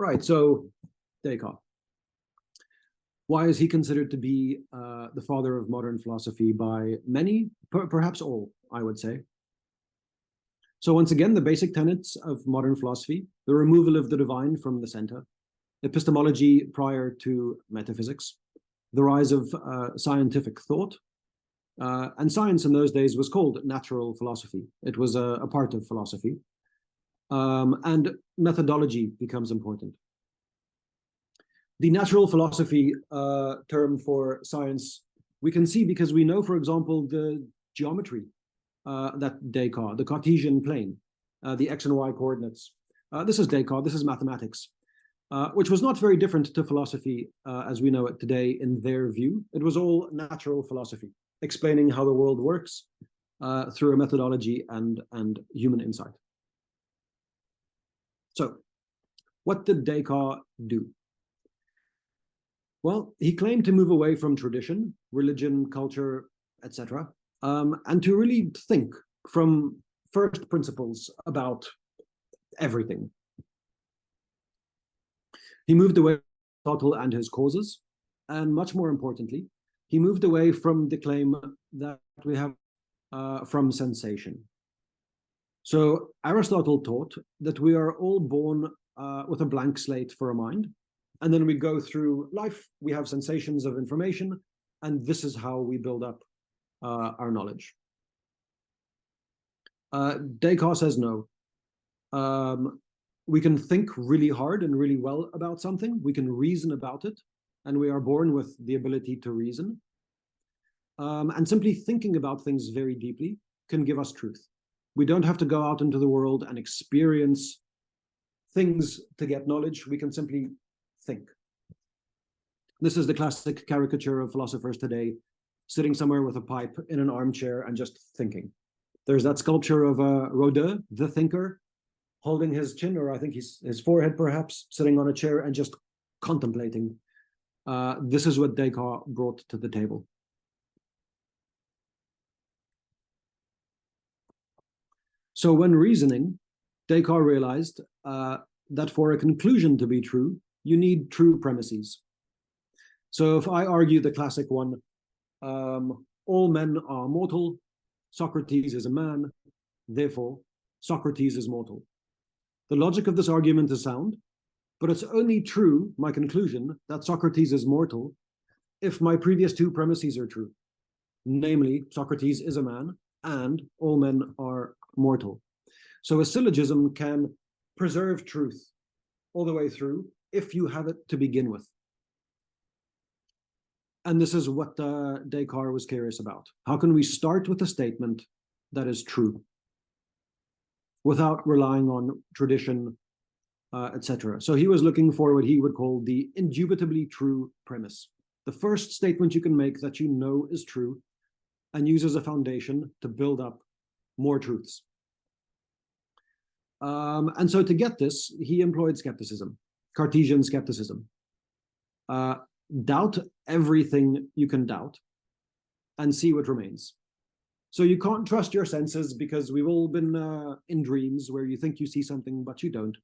Right, so Descartes. Why is he considered to be the father of modern philosophy by many, perhaps all, I would say? So once again, the basic tenets of modern philosophy: the removal of the divine from the center, epistemology prior to metaphysics, the rise of scientific thought, and science in those days was called natural philosophy. It was a part of philosophy. And methodology becomes important. The natural philosophy term for science, we can see because we know, for example, the geometry that Descartes, the Cartesian plane, the x and y coordinates. This is Descartes, this is mathematics, which was not very different to philosophy as we know it today in their view. It was all natural philosophy, explaining how the world works through a methodology and human insight. So, what did Descartes do? Well, he claimed to move away from tradition, religion, culture, etc., and to really think from first principles about everything. He moved away from Aristotle and his causes, and much more importantly, he moved away from the claim that we have from sensation. So Aristotle taught that we are all born with a blank slate for a mind, and then we go through life, we have sensations of information, and this is how we build up our knowledge. Descartes says no. We can think really hard and really well about something, we can reason about it, and we are born with the ability to reason. And simply thinking about things very deeply can give us truth. We don't have to go out into the world and experience things to get knowledge. We can simply think. This is the classic caricature of philosophers today, sitting somewhere with a pipe in an armchair and just thinking. There's that sculpture of Rodin, the thinker, holding his chin, or I think his forehead perhaps, sitting on a chair and just contemplating. This is what Descartes brought to the table. So when reasoning, Descartes realized that for a conclusion to be true, you need true premises. So if I argue the classic one, all men are mortal, Socrates is a man, therefore Socrates is mortal. The logic of this argument is sound, but it's only true, my conclusion, that Socrates is mortal, if my previous two premises are true. Namely, Socrates is a man, and all men are mortal. So a syllogism can preserve truth all the way through if you have it to begin with. And this is what Descartes was curious about. How can we start with a statement that is true without relying on tradition, etc.? So he was looking for what he would call the indubitably true premise. The first statement you can make that you know is true and use as a foundation to build up more truths. And so to get this, he employed skepticism, Cartesian skepticism. Doubt everything you can doubt and see what remains. So you can't trust your senses because we've all been in dreams where you think you see something, but you don't.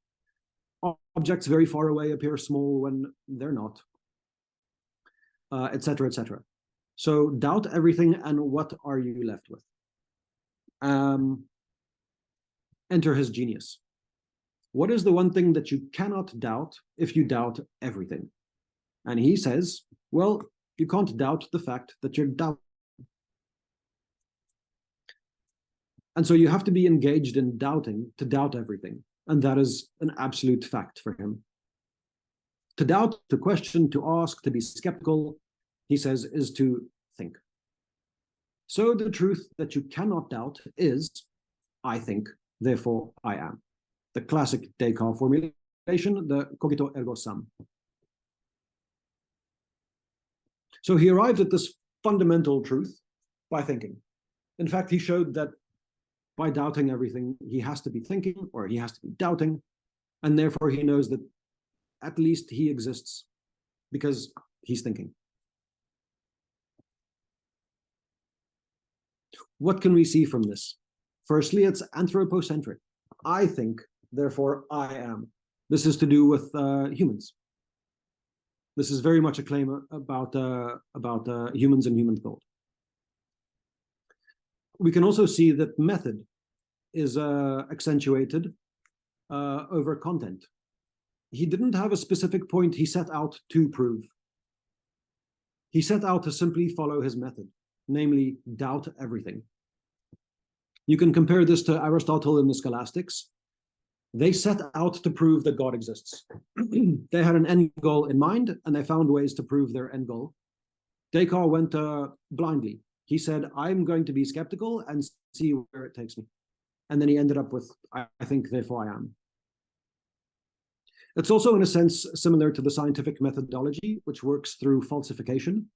Objects very far away appear small when they're not, etc., etc. So doubt everything, and what are you left with? Enter his genius. What is the one thing that you cannot doubt if you doubt everything? And he says, well, you can't doubt the fact that you're doubting. And so you have to be engaged in doubting to doubt everything. And that is an absolute fact for him. To doubt, to question, to ask, to be skeptical, he says, is to think. So the truth that you cannot doubt is, I think, therefore I am. The classic Descartes formulation, the cogito ergo sum. So he arrived at this fundamental truth by thinking. In fact, he showed that by doubting everything, he has to be thinking, or he has to be doubting, and therefore he knows that at least he exists because he's thinking. What can we see from this? Firstly, it's anthropocentric. I think, therefore I am. This is to do with humans. This is very much a claim about humans and human thought. We can also see that method is accentuated over content. He didn't have a specific point he set out to prove. He set out to simply follow his method, namely doubt everything. You can compare this to Aristotle and the scholastics. They set out to prove that God exists. They had an end goal in mind, and they found ways to prove their end goal. Descartes went blindly. He said, I'm going to be skeptical and see where it takes me. And then he ended up with, I think, therefore I am. It's also, in a sense, similar to the scientific methodology, which works through falsification,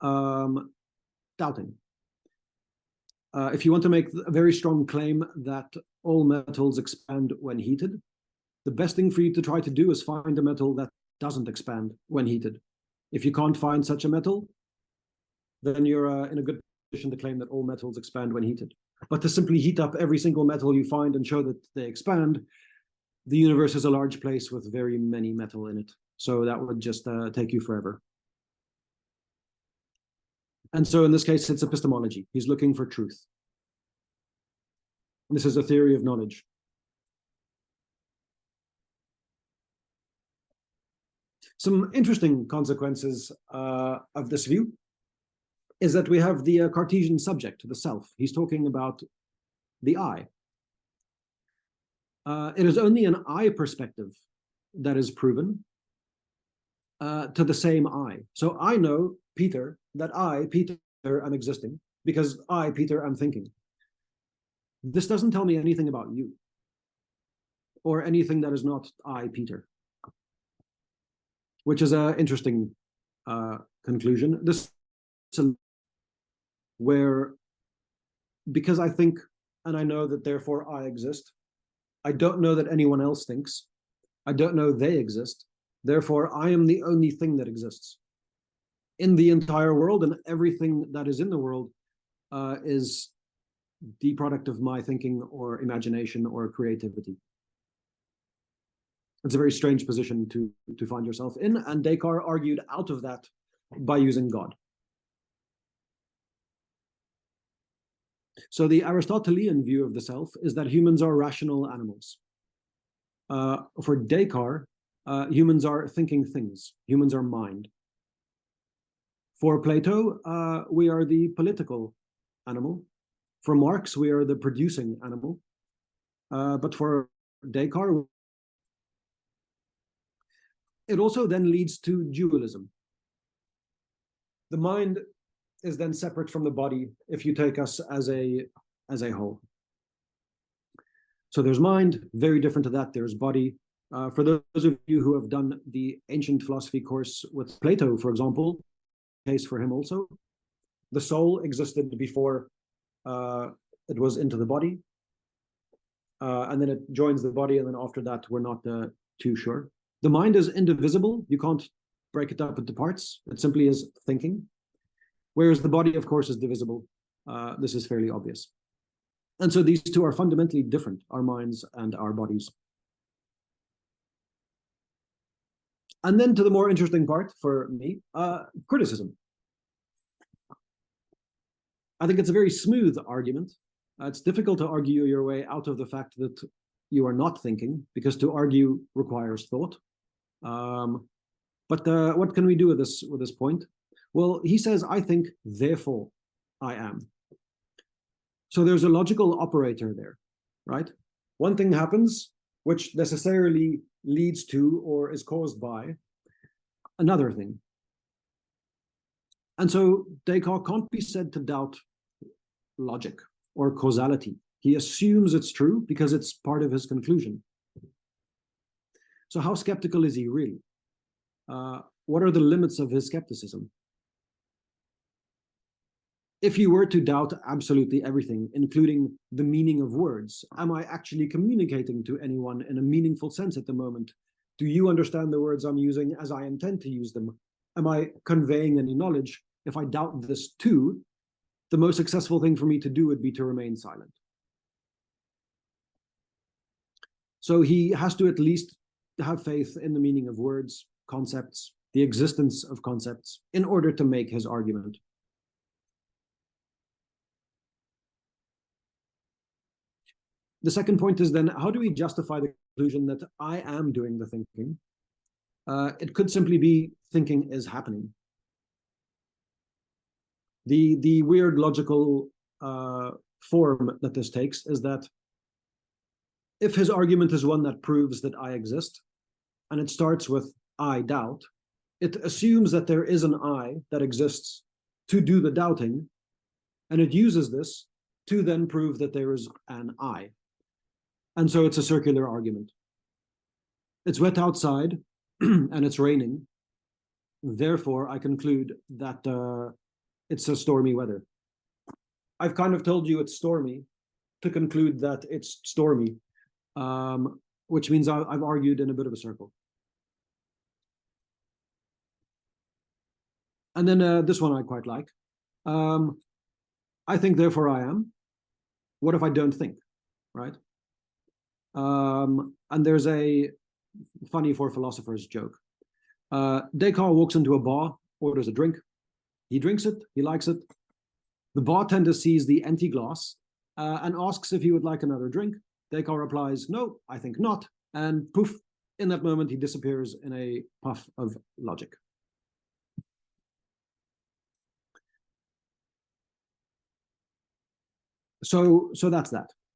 doubting. If you want to make a very strong claim that all metals expand when heated, the best thing for you to try to do is find a metal that doesn't expand when heated. If you can't find such a metal, then you're in a good position to claim that all metals expand when heated. But to simply heat up every single metal you find and show that they expand, the universe is a large place with very many metal in it. So that would just take you forever. And so in this case, it's epistemology. He's looking for truth. This is a theory of knowledge. Some interesting consequences of this view is that we have the Cartesian subject, the self. He's talking about the I. It is only an I perspective that is proven to the same I. So I know, Peter, that I, Peter, am existing because I, Peter, am thinking. This doesn't tell me anything about you or anything that is not I, Peter, which is an interesting conclusion. This is where, because I think and I know that therefore I exist, I don't know that anyone else thinks, I don't know they exist, therefore I am the only thing that exists in the entire world, and everything that is in the world is the product of my thinking or imagination or creativity. It's a very strange position to find yourself in, and Descartes argued out of that by using God. So the Aristotelian view of the self is that humans are rational animals. For Descartes, humans are thinking things. Humans are mind. For Plato, we are the political animal. For Marx, we are the producing animal. But for Descartes, it also then leads to dualism. The mind is then separate from the body if you take us as a whole. So there's mind, very different to that, there's body. For those of you who have done the ancient philosophy course with Plato, for example, case for him also, the soul existed before it was into the body, and then it joins the body, and then after that, we're not too sure. The mind is indivisible. You can't break it up into parts. It simply is thinking. Whereas the body, of course, is divisible. This is fairly obvious. And so these two are fundamentally different, our minds and our bodies. And then to the more interesting part for me, criticism. I think it's a very smooth argument. It's difficult to argue your way out of the fact that you are not thinking, because to argue requires thought. But what can we do with this point? Well, he says, I think, therefore I am. So there's a logical operator there, right? One thing happens, which necessarily leads to or is caused by another thing. And so Descartes can't be said to doubt logic or causality. He assumes it's true because it's part of his conclusion. So how skeptical is he really? What are the limits of his skepticism? If you were to doubt absolutely everything, including the meaning of words, am I actually communicating to anyone in a meaningful sense at the moment? Do you understand the words I'm using as I intend to use them? Am I conveying any knowledge? If I doubt this too, the most successful thing for me to do would be to remain silent. So he has to at least have faith in the meaning of words, concepts, the existence of concepts, in order to make his argument. The second point is then, how do we justify the conclusion that I am doing the thinking? It could simply be thinking is happening. The weird logical form that this takes is that if his argument is one that proves that I exist, and it starts with I doubt, it assumes that there is an I that exists to do the doubting, and it uses this to then prove that there is an I. And so it's a circular argument. It's wet outside and it's raining. Therefore, I conclude that it's a stormy weather. I've kind of told you it's stormy to conclude that it's stormy, which means I've argued in a bit of a circle. And then this one I quite like. I think, therefore I am. What if I don't think, right? And there's a funny for philosophers joke. Descartes walks into a bar, orders a drink. He drinks it, he likes it. The bartender sees the empty glass and asks if he would like another drink. Descartes replies, no, I think not. And poof, in that moment, he disappears in a puff of logic. So that's that.